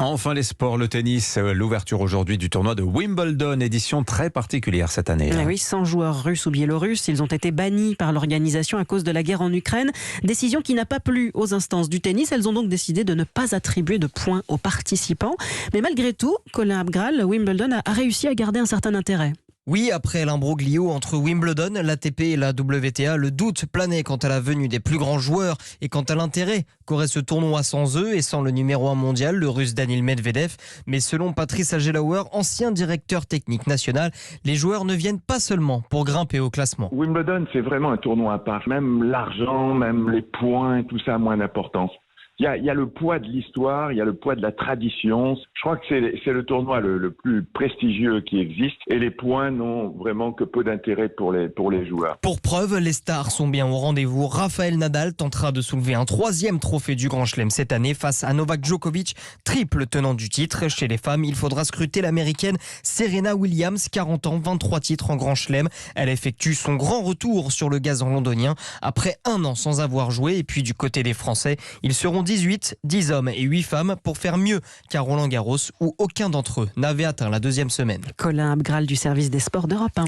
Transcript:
Enfin les sports, le tennis, l'ouverture aujourd'hui du tournoi de Wimbledon, édition très particulière cette année. Oui, 100 joueurs russes ou biélorusses, ils ont été bannis par l'organisation à cause de la guerre en Ukraine. Décision qui n'a pas plu aux instances du tennis. Elles ont donc décidé de ne pas attribuer de points aux participants. Mais malgré tout, Colin Abgral, Wimbledon a réussi à garder un certain intérêt. Oui, après l'imbroglio entre Wimbledon, l'ATP et la WTA, le doute planait quant à la venue des plus grands joueurs et quant à l'intérêt qu'aurait ce tournoi sans eux et sans le numéro 1 mondial, le russe Daniil Medvedev. Mais selon Patrice Agelauer, ancien directeur technique national, les joueurs ne viennent pas seulement pour grimper au classement. Wimbledon, c'est vraiment un tournoi à part. Même l'argent, même les points, tout ça a moins d'importance. Il y a le poids de l'histoire, il y a le poids de la tradition. Je crois que c'est le tournoi le plus prestigieux qui existe et les points n'ont vraiment que peu d'intérêt pour les joueurs. Pour preuve, les stars sont bien au rendez-vous. Raphaël Nadal tentera de soulever un 3e trophée du Grand Chelem cette année face à Novak Djokovic, triple tenant du titre. Chez les femmes, il faudra scruter l'américaine Serena Williams, 40 ans, 23 titres en Grand Chelem. Elle effectue son grand retour sur le gazon londonien après un an sans avoir joué. Et puis du côté des Français, ils seront 18, 10 hommes et 8 femmes pour faire mieux qu'à Roland-Garros où aucun d'entre eux n'avait atteint la 2e semaine. Colin Abgral du service des sports d'Europe 1.